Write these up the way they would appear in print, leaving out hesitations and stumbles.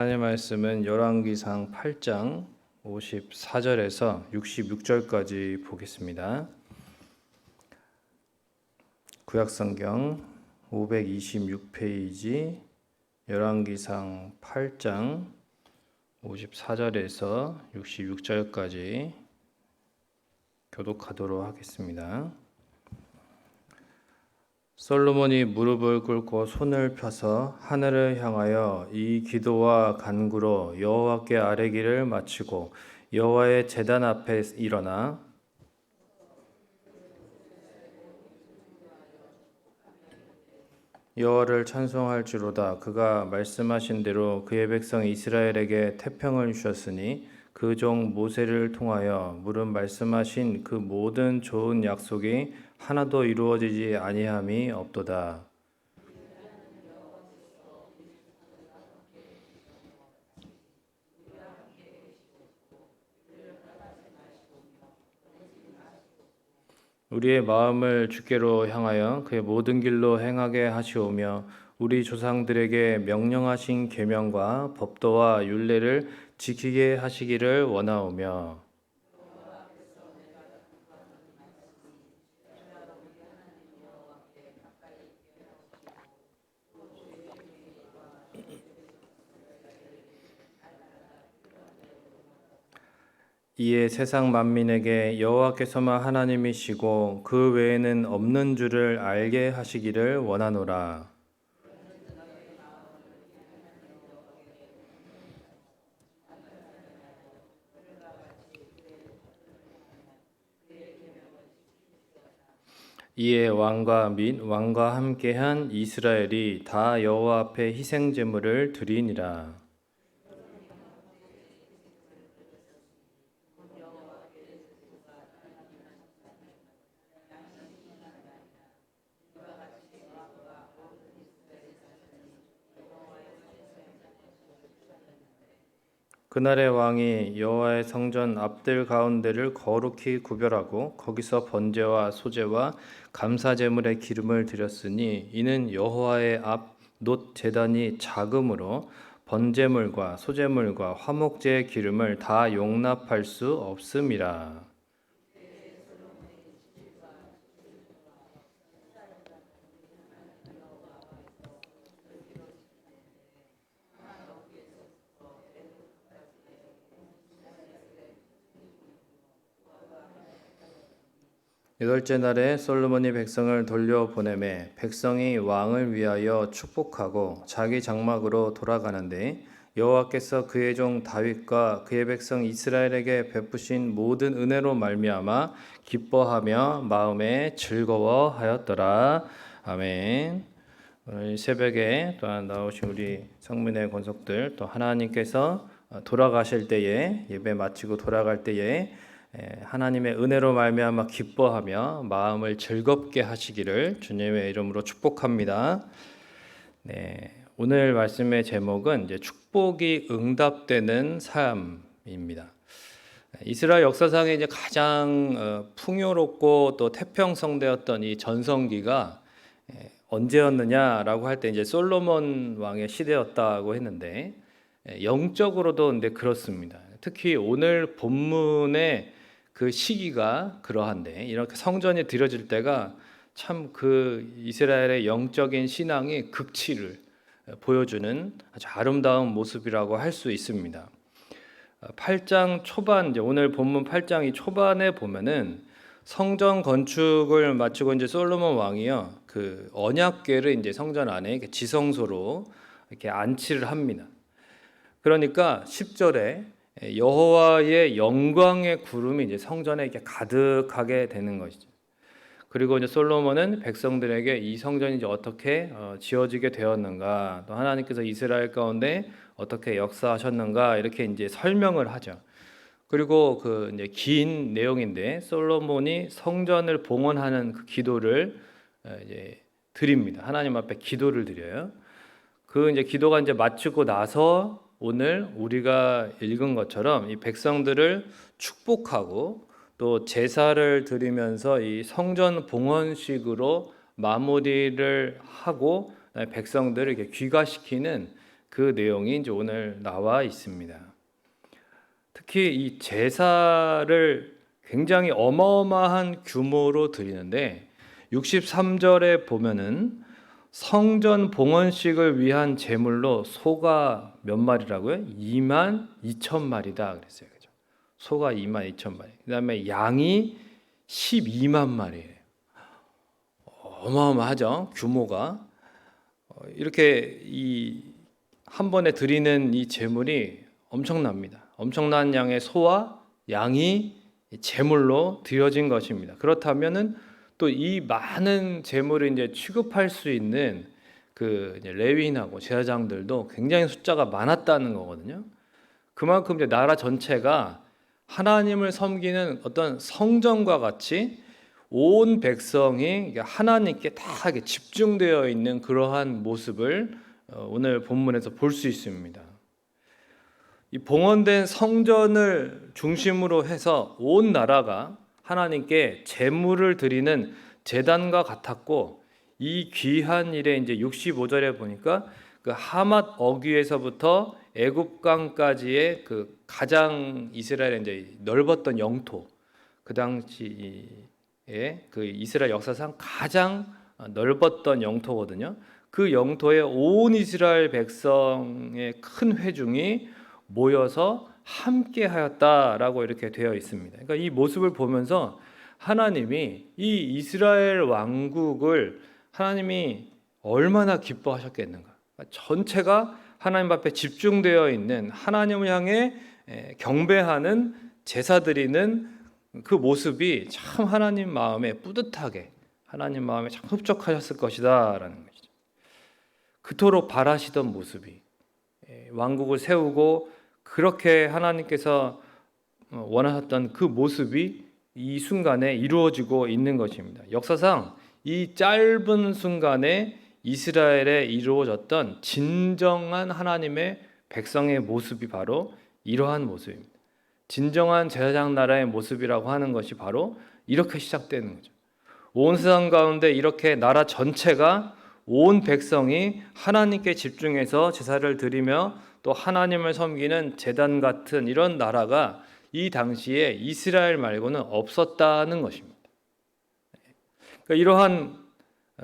하나님의 말씀은 열왕기상 8장 54절에서 66절까지 보겠습니다. 구약성경 526페이지 열왕기상 8장 54절에서 66절까지 교독하도록 하겠습니다. 솔로몬이 무릎을 꿇고 손을 펴서 하늘을 향하여 이 기도와 간구로 여호와께 아뢰기를 마치고 여호와의 제단 앞에 일어나 여호와를 찬송할지로다. 그가 말씀하신 대로 그의 백성 이스라엘에게 태평을 주셨으니 그 종 모세를 통하여 물은 말씀하신 그 모든 좋은 약속이 하나도 이루어지지 아니함이 없도다. 우리의 마음을 주께로 향하여 그의 모든 길로 행하게 하시오며 우리 조상들에게 명령하신 계명과 법도와 율례를 지키게 하시기를 원하오며 이에 세상 만민에게 여호와께서만 하나님이시고 그 외에는 없는 줄을 알게 하시기를 원하노라. 이에 왕과 및 왕과 함께한 이스라엘이 다 여호와 앞에 희생 제물을 드리니라. 그날의 왕이 여호와의 성전 앞들 가운데를 거룩히 구별하고 거기서 번제와 소제와 감사 제물의 기름을 드렸으니 이는 여호와의 앞 놋 제단이 작음으로 번제물과 소제물과 화목제의 기름을 다 용납할 수 없음이라. 여덟째 날에 솔로몬이 백성을 돌려보내매 백성이 왕을 위하여 축복하고 자기 장막으로 돌아가는데 여호와께서 그의 종 다윗과 그의 백성 이스라엘에게 베푸신 모든 은혜로 말미암아 기뻐하며 마음에 즐거워하였더라. 아멘. 오늘 새벽에 또한 나오신 우리 성민의 권속들 또 하나님께서 돌아가실 때에 예배 마치고 돌아갈 때에 하나님의 은혜로 말미암아 기뻐하며 마음을 즐겁게 하시기를 주님의 이름으로 축복합니다. 네, 오늘 말씀의 제목은 이제 축복이 응답되는 삶입니다. 이스라엘 역사상에 이제 가장 풍요롭고 또 태평성대였던 이 전성기가 언제였느냐라고 할 때 이제 솔로몬 왕의 시대였다고 했는데 영적으로도 근데 그렇습니다. 특히 오늘 본문의 그 시기가 그러한데 이렇게 성전이 드려질 때가 참 그 이스라엘의 영적인 신앙이 극치를 보여주는 아주 아름다운 모습이라고 할 수 있습니다. 8장 초반 이제 오늘 본문 8장 초반에 보면은 성전 건축을 마치고 이제 솔로몬 왕이요 그 언약궤를 이제 성전 안에 이렇게 지성소로 이렇게 안치를 합니다. 그러니까 10절에 여호와의 영광의 구름이 이제 성전에 이렇게 가득하게 되는 것이죠. 그리고 이제 솔로몬은 백성들에게 이 성전이 이제 어떻게 지어지게 되었는가, 또 하나님께서 이스라엘 가운데 어떻게 역사하셨는가 이렇게 이제 설명을 하죠. 그리고 그 이제 긴 내용인데 솔로몬이 성전을 봉헌하는 그 기도를 이제 드립니다. 하나님 앞에 기도를 드려요. 그 이제 기도가 이제 마치고 나서 오늘 우리가 읽은 것처럼 이 백성들을 축복하고 또 제사를 드리면서 이 성전 봉헌식으로 마무리를 하고 백성들을 이렇게 귀가시키는 그 내용이 이제 오늘 나와 있습니다. 특히 이 제사를 굉장히 어마어마한 규모로 드리는데 63절에 보면은 성전 봉헌식을 위한 제물로 소가 몇 마리라고요? 2만 2천 마리다 그랬어요. 그죠? 소가 2만 2천 마리. 그다음에 양이 12만 마리예요. 어마어마하죠. 규모가. 이렇게 이 한 번에 드리는 이 제물이 엄청납니다. 엄청난 양의 소와 양이 제물로 드려진 것입니다. 그렇다면은 또 이 많은 제물을 이제 취급할 수 있는 그 이제 레위인하고 제사장들도 굉장히 숫자가 많았다는 거거든요. 그만큼 이제 나라 전체가 하나님을 섬기는 어떤 성전과 같이 온 백성이 하나님께 다 집중되어 있는 그러한 모습을 오늘 본문에서 볼 수 있습니다. 이 봉헌된 성전을 중심으로 해서 온 나라가 하나님께 제물을 드리는 제단과 같았고, 이 귀한 일에 이제 65절에 보니까 그 하맛 어귀에서부터 애굽강까지의 그 가장 이스라엘의 이제 넓었던 영토, 그 당시에 그 이스라엘 역사상 가장 넓었던 영토거든요. 그 영토에 온 이스라엘 백성의 큰 회중이 모여서 함께 하였다라고 이렇게 되어 있습니다. 그러니까 이 모습을 보면서 하나님이 이 이스라엘 왕국을 하나님이 얼마나 기뻐하셨겠는가. 전체가 하나님 앞에 집중되어 있는 하나님을 향해 경배하는 제사 드리는 그 모습이 참 하나님 마음에 뿌듯하게, 하나님 마음에 참 흡족하셨을 것이다라는 것이죠. 그토록 바라시던 모습이, 왕국을 세우고 그렇게 하나님께서 원하셨던 그 모습이 이 순간에 이루어지고 있는 것입니다. 역사상 이 짧은 순간에 이스라엘에 이루어졌던 진정한 하나님의 백성의 모습이 바로 이러한 모습입니다. 진정한 제사장 나라의 모습이라고 하는 것이 바로 이렇게 시작되는 거죠. 온 세상 가운데 이렇게 나라 전체가, 온 백성이 하나님께 집중해서 제사를 드리며 또 하나님을 섬기는 제단 같은 이런 나라가 이 당시에 이스라엘 말고는 없었다는 것입니다. 그러니까 이러한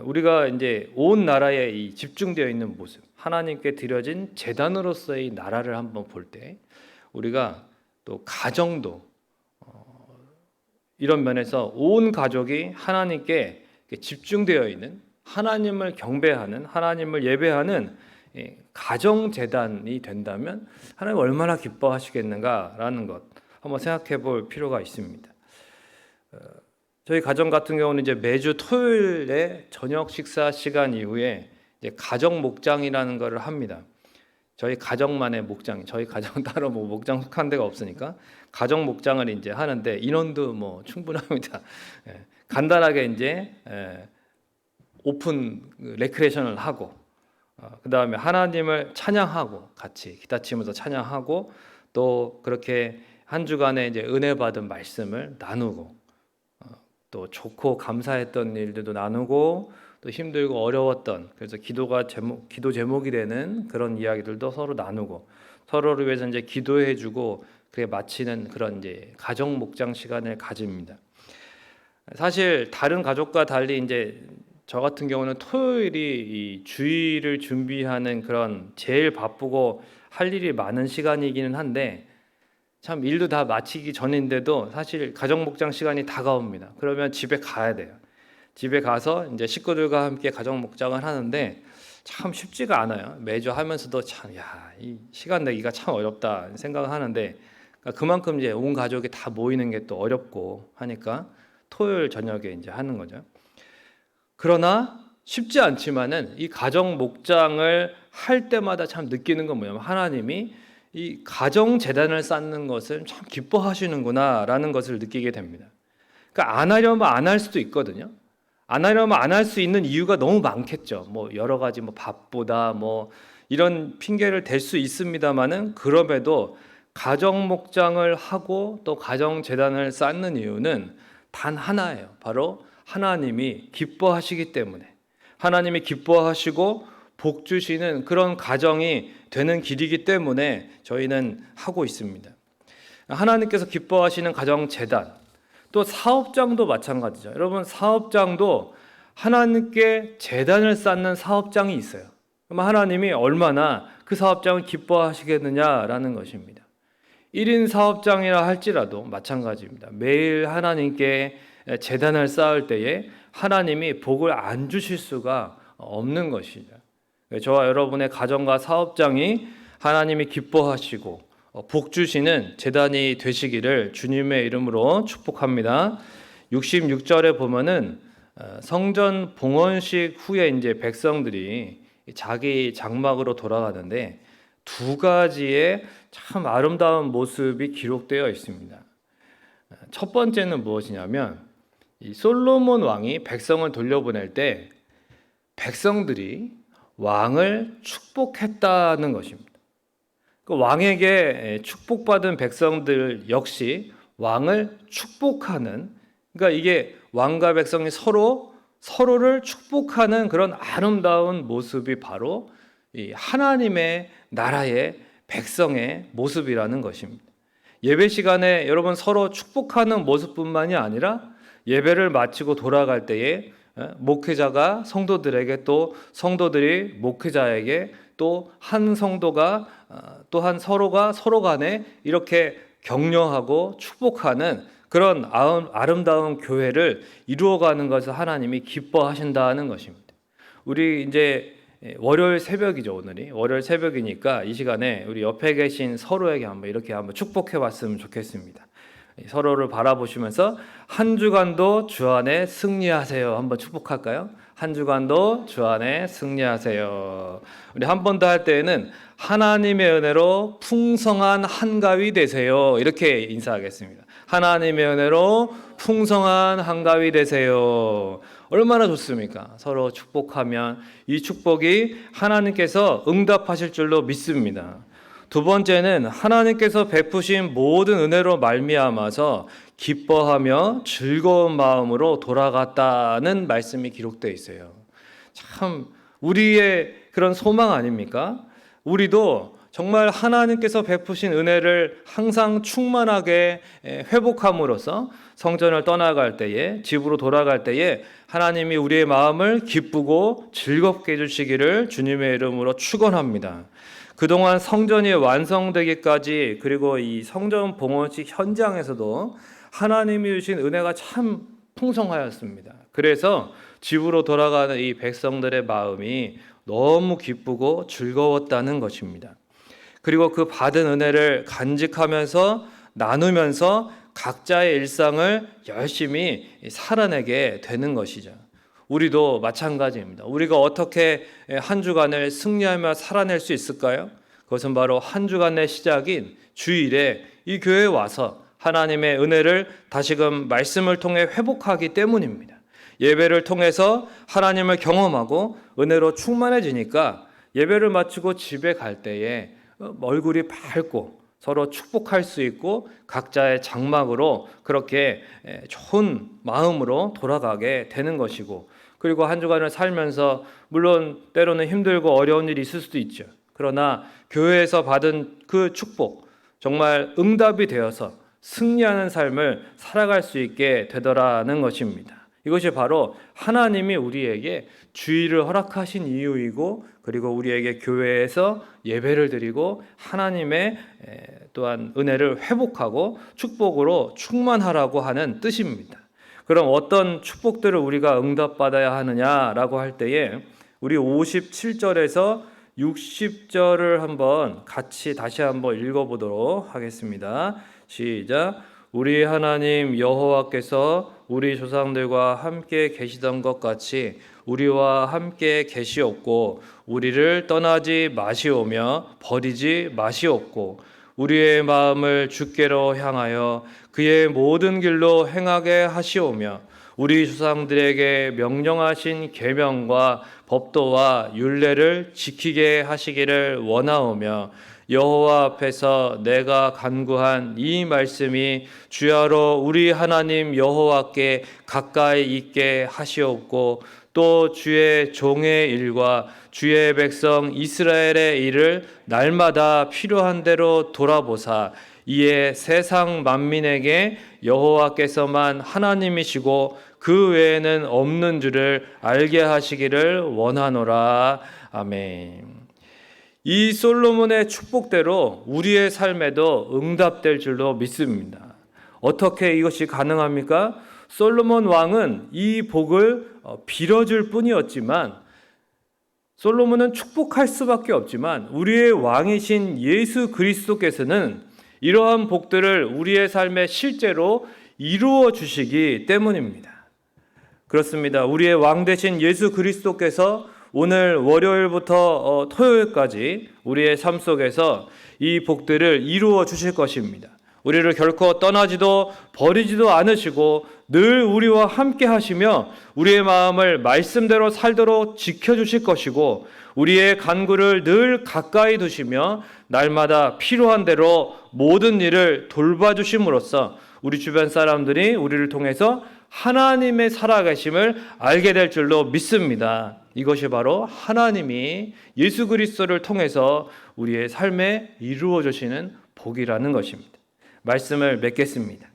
우리가 이제 온 나라에 이 집중되어 있는 모습, 하나님께 드려진 제단으로서의 나라를 한번 볼 때 우리가 또 가정도 이런 면에서 온 가족이 하나님께 집중되어 있는, 하나님을 경배하는, 하나님을 예배하는 가정 제단이 된다면 하나님 얼마나 기뻐하시겠는가라는 것 한번 생각해 볼 필요가 있습니다. 저희 가정 같은 경우는 이제 매주 토요일에 저녁 식사 시간 이후에 이제 가정 목장이라는 것을 합니다. 저희 가정만의 목장, 저희 가정 따로 뭐 목장 속한 데가 없으니까 가정 목장을 이제 하는데 인원도 뭐 충분합니다. 간단하게 이제 오픈 레크레이션을 하고, 그 다음에 하나님을 찬양하고 같이 기타 치면서 찬양하고, 또 그렇게 한 주간에 이제 은혜 받은 말씀을 나누고, 또 좋고 감사했던 일들도 나누고, 또 힘들고 어려웠던, 그래서 기도 제목이 되는 그런 이야기들도 서로 나누고, 서로를 위해서 이제 기도해주고 그게 마치는 그런 이제 가정 목장 시간을 가집니다. 사실 다른 가족과 달리 이제 저 같은 경우는 토요일이 이 주일을 준비하는 그런 제일 바쁘고 할 일이 많은 시간이기는 한데, 참 일도 다 마치기 전인데도 사실 가정 목장 시간이 다가옵니다. 그러면 집에 가야 돼요. 집에 가서 이제 식구들과 함께 가정 목장을 하는데 참 쉽지가 않아요. 매주 하면서도 참, 이 시간 내기가 참 어렵다 생각을 하는데, 그만큼 이제 온 가족이 다 모이는 게 또 어렵고 하니까 토요일 저녁에 이제 하는 거죠. 그러나 쉽지 않지만은 이 가정 목장을 할 때마다 참 느끼는 건 뭐냐면 하나님이 이 가정 재단을 쌓는 것을 참 기뻐하시는구나라는 것을 느끼게 됩니다. 그러니까 안 하려면 안 할 수도 있거든요. 안 하려면 안 할 수 있는 이유가 너무 많겠죠. 뭐 여러 가지 뭐 바쁘다 뭐 이런 핑계를 댈 수 있습니다만은, 그럼에도 가정 목장을 하고 또 가정 재단을 쌓는 이유는 단 하나예요. 바로 하나님이 기뻐하시기 때문에, 하나님이 기뻐하시고 복 주시는 그런 가정이 되는 길이기 때문에 저희는 하고 있습니다. 하나님께서 기뻐하시는 가정재단, 또 사업장도 마찬가지죠. 여러분, 사업장도 하나님께 재단을 쌓는 사업장이 있어요. 그럼 하나님이 얼마나 그 사업장을 기뻐하시겠느냐라는 것입니다. 1인 사업장이라 할지라도 마찬가지입니다. 매일 하나님께 재단을 쌓을 때에 하나님이 복을 안 주실 수가 없는 것이죠. 저와 여러분의 가정과 사업장이 하나님이 기뻐하시고 복 주시는 재단이 되시기를 주님의 이름으로 축복합니다. 66절에 보면은 성전 봉헌식 후에 이제 백성들이 자기 장막으로 돌아가는데 두 가지의 참 아름다운 모습이 기록되어 있습니다. 첫 번째는 무엇이냐면 이 솔로몬 왕이 백성을 돌려보낼 때 백성들이 왕을 축복했다는 것입니다. 그 왕에게 축복받은 백성들 역시 왕을 축복하는, 그러니까 이게 왕과 백성이 서로를 축복하는 그런 아름다운 모습이 바로 이 하나님의 나라의 백성의 모습이라는 것입니다. 예배 시간에 여러분 서로 축복하는 모습뿐만이 아니라 예배를 마치고 돌아갈 때에 목회자가 성도들에게, 또 성도들이 목회자에게, 또 한 성도가 또한 서로가 서로 간에 이렇게 격려하고 축복하는 그런 아름다운 교회를 이루어가는 것을 하나님이 기뻐하신다는 것입니다. 우리 이제 월요일 새벽이죠. 오늘이 월요일 새벽이니까 이 시간에 우리 옆에 계신 서로에게 한번 축복해 봤으면 좋겠습니다. 서로를 바라보시면서 한 주간도 주 안에 승리하세요. 한번 축복할까요? 한 주간도 주 안에 승리하세요. 우리 한 번 더 할 때에는 하나님의 은혜로 풍성한 한가위 되세요. 이렇게 인사하겠습니다. 하나님의 은혜로 풍성한 한가위 되세요. 얼마나 좋습니까? 서로 축복하면 이 축복이 하나님께서 응답하실 줄로 믿습니다. 두 번째는 하나님께서 베푸신 모든 은혜로 말미암아서 기뻐하며 즐거운 마음으로 돌아갔다는 말씀이 기록되어 있어요. 참 우리의 그런 소망 아닙니까? 우리도 정말 하나님께서 베푸신 은혜를 항상 충만하게 회복함으로써 성전을 떠나갈 때에, 집으로 돌아갈 때에 하나님이 우리의 마음을 기쁘고 즐겁게 해주시기를 주님의 이름으로 축원합니다. 그동안 성전이 완성되기까지, 그리고 이 성전 봉헌식 현장에서도 하나님이 주신 은혜가 참 풍성하였습니다. 그래서 집으로 돌아가는 이 백성들의 마음이 너무 기쁘고 즐거웠다는 것입니다. 그리고 그 받은 은혜를 간직하면서 나누면서 각자의 일상을 열심히 살아내게 되는 것이죠. 우리도 마찬가지입니다. 우리가 어떻게 한 주간을 승리하며 살아낼 수 있을까요? 그것은 바로 한 주간의 시작인 주일에 이 교회에 와서 하나님의 은혜를 다시금 말씀을 통해 회복하기 때문입니다. 예배를 통해서 하나님을 경험하고 은혜로 충만해지니까 예배를 마치고 집에 갈 때에 얼굴이 밝고 서로 축복할 수 있고 각자의 장막으로 그렇게 좋은 마음으로 돌아가게 되는 것이고, 그리고 한 주간을 살면서 물론 때로는 힘들고 어려운 일이 있을 수도 있죠. 그러나 교회에서 받은 그 축복, 정말 응답이 되어서 승리하는 삶을 살아갈 수 있게 되더라는 것입니다. 이것이 바로 하나님이 우리에게 주일을 허락하신 이유이고, 그리고 우리에게 교회에서 예배를 드리고 하나님의 또한 은혜를 회복하고 축복으로 충만하라고 하는 뜻입니다. 그럼 어떤 축복들을 우리가 응답받아야 하느냐라고 할 때에 우리 57절에서 60절을 한번 같이 다시 한번 읽어보도록 하겠습니다. 시작. 우리 하나님 여호와께서 우리 조상들과 함께 계시던 것 같이 우리와 함께 계시옵고 우리를 떠나지 마시오며 버리지 마시옵고 우리의 마음을 주께로 향하여 그의 모든 길로 행하게 하시오며 우리 조상들에게 명령하신 계명과 법도와 율례를 지키게 하시기를 원하오며 여호와 앞에서 내가 간구한 이 말씀이 주야로 우리 하나님 여호와께 가까이 있게 하시옵고 또 주의 종의 일과 주의 백성 이스라엘의 일을 날마다 필요한 대로 돌아보사 이에 세상 만민에게 여호와께서만 하나님이시고 그 외에는 없는 줄을 알게 하시기를 원하노라. 아멘. 이 솔로몬의 축복대로 우리의 삶에도 응답될 줄로 믿습니다. 어떻게 이것이 가능합니까? 솔로몬 왕은 이 복을 빌어줄 뿐이었지만, 솔로몬은 축복할 수밖에 없지만 우리의 왕이신 예수 그리스도께서는 이러한 복들을 우리의 삶에 실제로 이루어 주시기 때문입니다. 그렇습니다. 우리의 왕 되신 예수 그리스도께서 오늘 월요일부터 토요일까지 우리의 삶 속에서 이 복들을 이루어 주실 것입니다. 우리를 결코 떠나지도 버리지도 않으시고 늘 우리와 함께 하시며 우리의 마음을 말씀대로 살도록 지켜주실 것이고, 우리의 간구를 늘 가까이 두시며 날마다 필요한 대로 모든 일을 돌봐주심으로써 우리 주변 사람들이 우리를 통해서 하나님의 살아계심을 알게 될 줄로 믿습니다. 이것이 바로 하나님이 예수 그리스도를 통해서 우리의 삶에 이루어 주시는 복이라는 것입니다. 말씀을 맺겠습니다.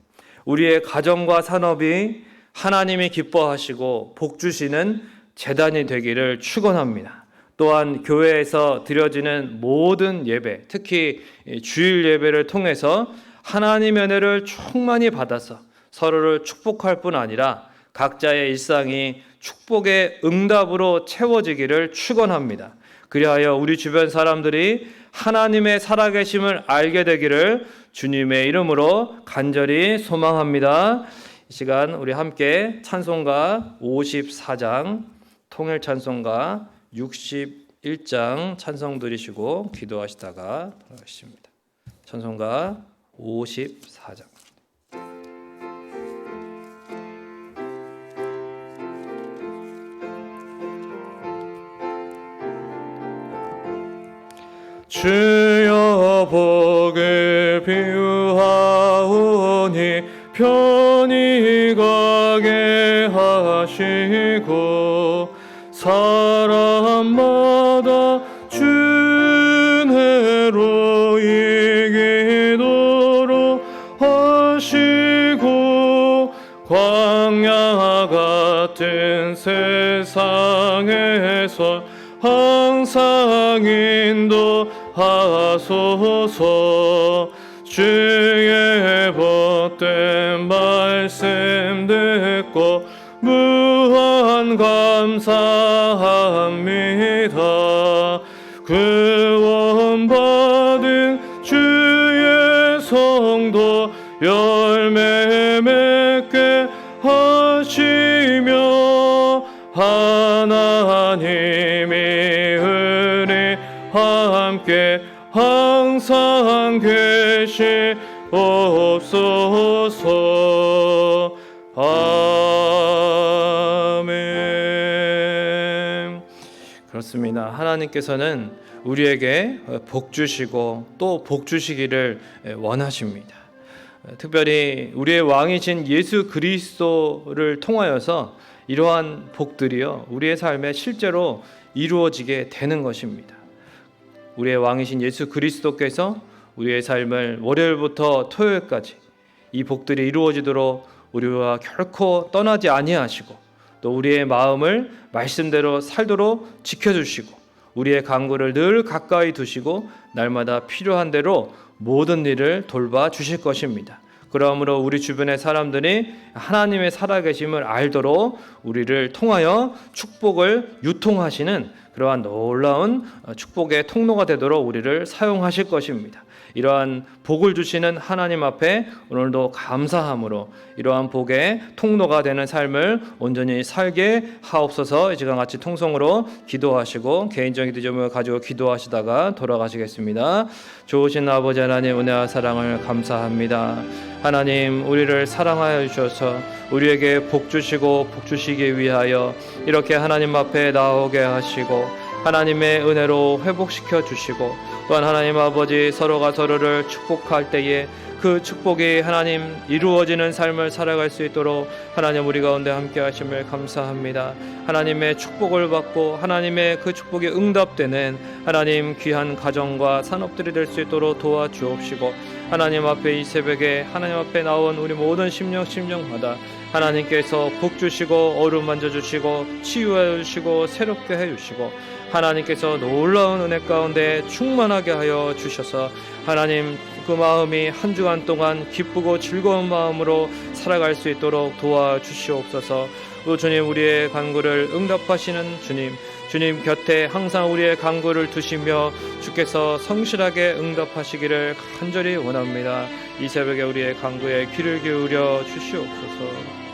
우리의 가정과 산업이 하나님이 기뻐하시고 복 주시는 재단이 되기를 축원합니다. 또한 교회에서 드려지는 모든 예배, 특히 주일 예배를 통해서 하나님의 은혜를 충만히 받아서 서로를 축복할 뿐 아니라 각자의 일상이 축복의 응답으로 채워지기를 축원합니다. 그리하여 우리 주변 사람들이 하나님의 살아계심을 알게 되기를 주님의 이름으로 간절히 소망합니다. 이 시간 우리 함께 찬송가 54장, 통일 찬송가 61장 찬송 드리시고 기도하시다가 돌아가십니다. 찬송가 54장. 주여 복을 비우하오니 편히 가게 하시고 사람마다 준혜로 이기도록 하시고 광야 같은 세상에서 항상 인도하소서. 주의 복된 말씀 듣고 무한 감사합니다. 구원받은 주의 성도 열매 맺게 하시며 하나님이 우리 함께 항상 계시옵소서. 아멘. 그렇습니다. 하나님께서는 우리에게 복 주시고 또 복 주시기를 원하십니다. 특별히 우리의 왕이신 예수 그리스도를 통하여서 이러한 복들이요 우리의 삶에 실제로 이루어지게 되는 것입니다. 우리의 왕이신 예수 그리스도께서 우리의 삶을 월요일부터 토요일까지 이 복들이 이루어지도록 우리와 결코 떠나지 아니하시고 또 우리의 마음을 말씀대로 살도록 지켜주시고 우리의 간구를 늘 가까이 두시고 날마다 필요한 대로 모든 일을 돌봐 주실 것입니다. 그러므로 우리 주변의 사람들이 하나님의 살아계심을 알도록 우리를 통하여 축복을 유통하시는 그러한 놀라운 축복의 통로가 되도록 우리를 사용하실 것입니다. 이러한 복을 주시는 하나님 앞에 오늘도 감사함으로 이러한 복의 통로가 되는 삶을 온전히 살게 하옵소서. 이 시간 같이 통성으로 기도하시고 개인적인 기도점을 가지고 기도하시다가 돌아가시겠습니다. 좋으신 아버지 하나님 은혜와 사랑을 감사합니다. 하나님 우리를 사랑하여 주셔서 우리에게 복 주시고 복 주시기 위하여 이렇게 하나님 앞에 나오게 하시고 하나님의 은혜로 회복시켜 주시고 또한 하나님 아버지 서로가 서로를 축복할 때에 그 축복이 하나님 이루어지는 삶을 살아갈 수 있도록 하나님 우리 가운데 함께 하심을 감사합니다. 하나님의 축복을 받고 하나님의 그 축복이 응답되는 하나님 귀한 가정과 산업들이 될 수 있도록 도와주옵시고, 하나님 앞에 이 새벽에 하나님 앞에 나온 우리 모든 심령마다 하나님께서 복 주시고 어루만 만져주시고 치유해 주시고 새롭게 해주시고 하나님께서 놀라운 은혜 가운데 충만하게 하여 주셔서 하나님 그 마음이 한 주간 동안 기쁘고 즐거운 마음으로 살아갈 수 있도록 도와주시옵소서. 또 주님, 우리의 간구를 응답하시는 주님 곁에 항상 우리의 간구를 두시며 주께서 성실하게 응답하시기를 간절히 원합니다. 이 새벽에 우리의 간구에 귀를 기울여 주시옵소서.